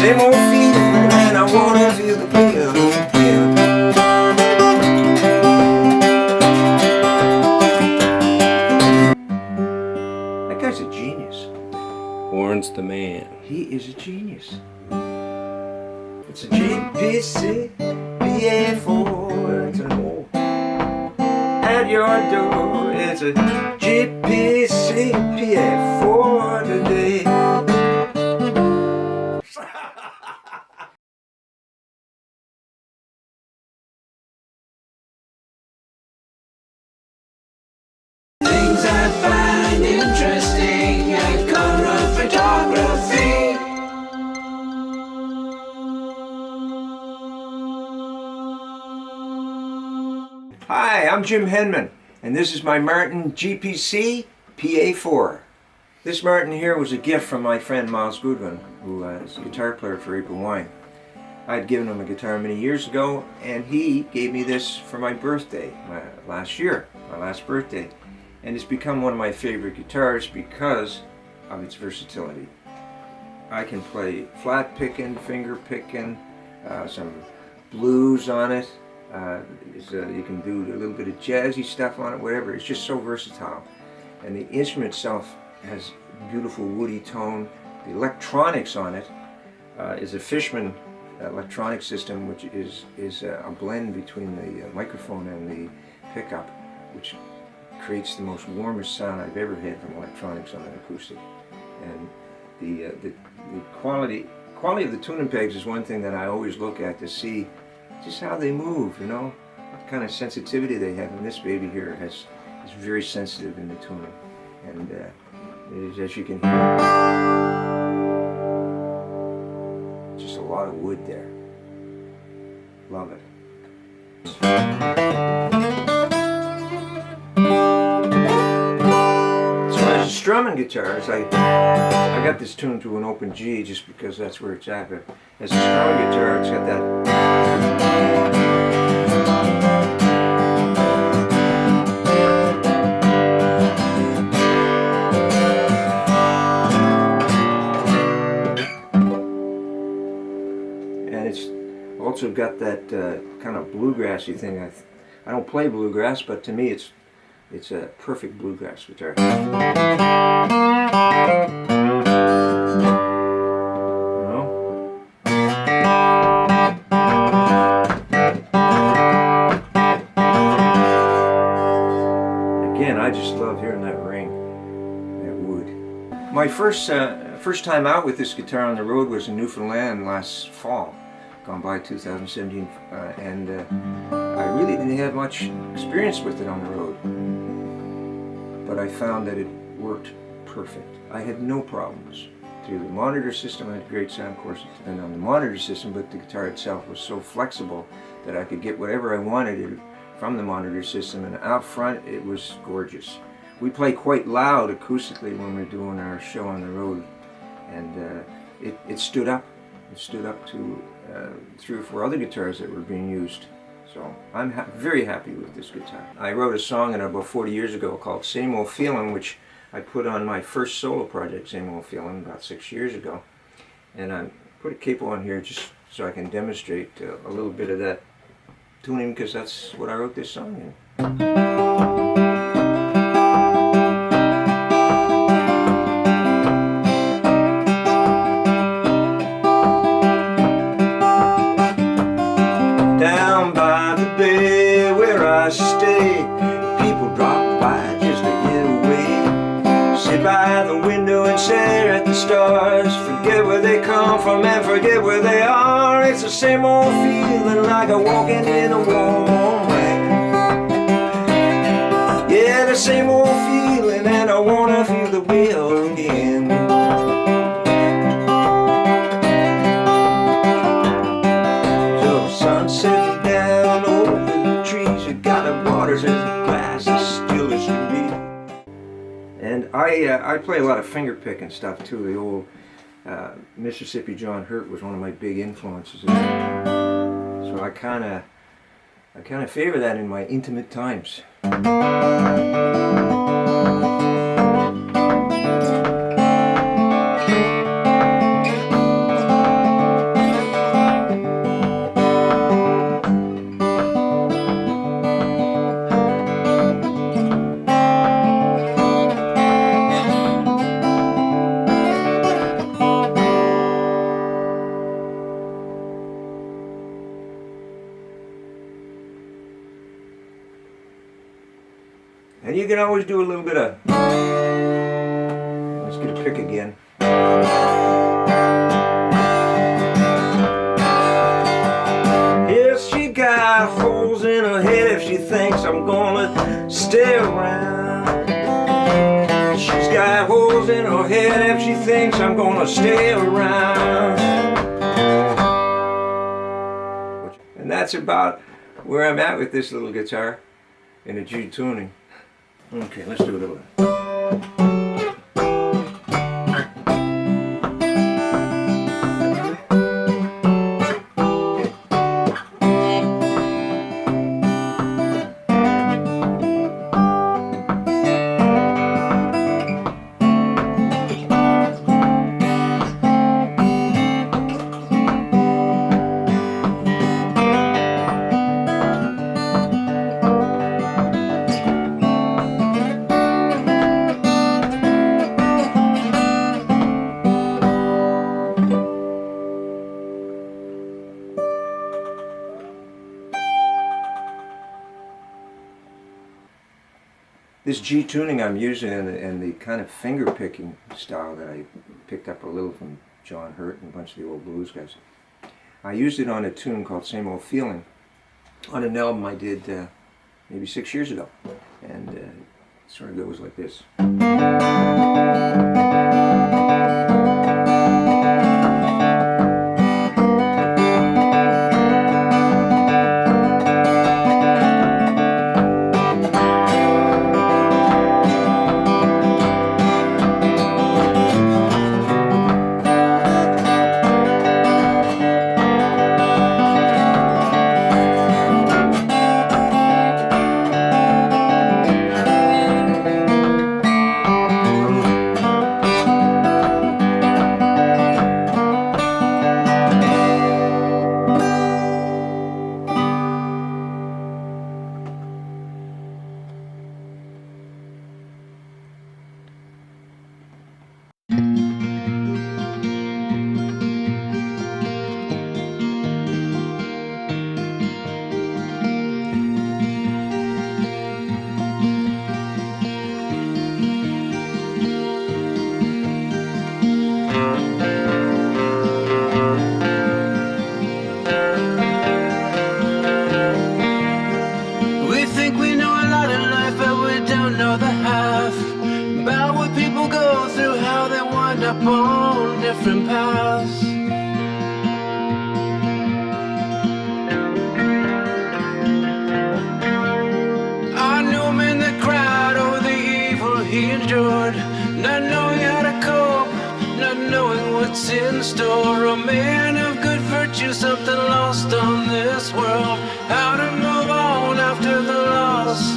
same old feeling, and I wanna feel the real again. That guy's a genius. Warren's the man. He is a genius. It's a GPC-PA4. It's an old at your door. It's a GPC-PA4 today. Things I find interesting at color photography. Hi, I'm Jim Henman, and this is my Martin GPC-PA4. This Martin here was a gift from my friend Miles Goodwin, who is a guitar player for April Wine. I had given him a guitar many years ago, and he gave me this for my birthday, my last birthday. And it's become one of my favorite guitars because of its versatility. I can play flat picking, finger picking, some blues on it. You can do a little bit of jazzy stuff on it, whatever. It's just so versatile. And the instrument itself has beautiful woody tone. The electronics on it is a Fishman electronic system, which is a blend between the microphone and the pickup, which creates the most warmest sound I've ever had from electronics on an acoustic. And the quality of the tuning pegs is one thing that I always look at to see just how they move, you know, what kind of sensitivity they have. And this baby here is very sensitive in the tuning, and it is, as you can hear, just a lot of wood there. Love it. Strumming guitars, I got this tuned to an open G just because that's where it's at, but as a strumming guitar, it's got that. And it's also got that kind of bluegrassy thing. I don't play bluegrass, but to me it's a perfect bluegrass guitar. You know? Again, I just love hearing that ring, that wood. My first time out with this guitar on the road was in Newfoundland last fall, gone by 2017, and I really didn't have much experience with it on the road. But I found that it worked perfect. I had no problems. Through the monitor system, I had great sound, of course, and on the monitor system, but the guitar itself was so flexible that I could get whatever I wanted from the monitor system, and out front, it was gorgeous. We play quite loud acoustically when we're doing our show on the road, and it stood up. It stood up to 3 or 4 other guitars that were being used. So I'm very happy with this guitar. I wrote a song about 40 years ago called Same Old Feelin', which I put on my first solo project, Same Old Feelin', about 6 years ago. And I put a capo on here just so I can demonstrate a little bit of that tuning, because that's what I wrote this song in. Down by the bay where I stay, people drop by just to get away. Sit by the window and stare at the stars, forget where they come from and forget where they are. It's the same old feeling like I'm walking in a warm land. Yeah, the same old feeling, and I wanna feel the wheel again. Sunset down over the trees, you got the waters as the glass as still as can be. And I play a lot of finger picking stuff too. The old Mississippi John Hurt was one of my big influences. So I kind of favor that in my intimate times. can always do a little bit of, let's get a pick again. Yes, she got holes in her head if she thinks I'm gonna stay around. She's got holes in her head if she thinks I'm gonna stay around. And that's about where I'm at with this little guitar in a G tuning. Okay, let's do a little. This G tuning I'm using in the kind of finger picking style that I picked up a little from John Hurt and a bunch of the old blues guys. I used it on a tune called Same Old Feeling on an album I did maybe 6 years ago. And it sort of goes like this. On different paths. I knew him in the crowd, oh the evil he endured, not knowing how to cope, not knowing what's in store. A man of good virtue, something lost on this world, how to move on after the loss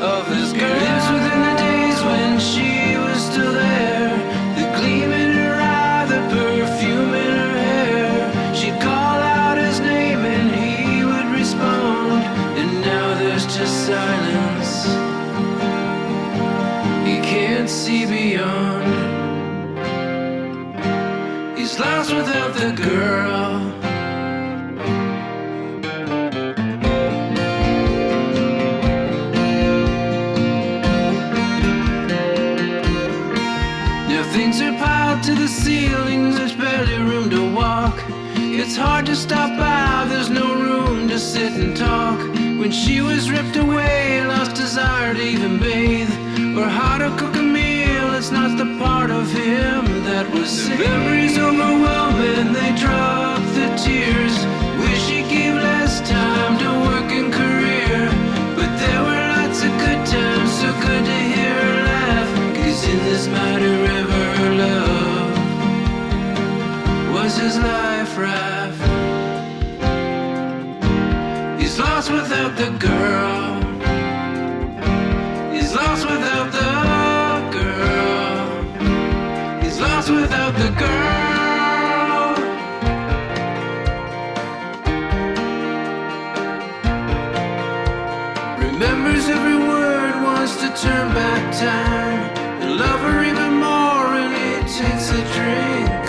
of his girl. He lives within the days when she was still there, the gleam in her eye, the perfume in her hair. She'd call out his name and he would respond, and now there's just silence. He can't see beyond. He's lost without the girl. Things are piled to the ceiling, there's barely room to walk. It's hard to stop by, there's no room to sit and talk. When she was ripped away, lost desire to even bathe, or how to cook a meal, it's not the part of him that was sick. The memories overwhelm and they drop the tears. Wish he gave less time to work and career, but there were lots of good times, so good to hear her laugh. 'Cause in this mighty river love was his life raft. He's lost without the girl. He's lost without the girl. He's lost without the girl. Remembers every word, wants to turn back time, and love her even more, and he takes a drink.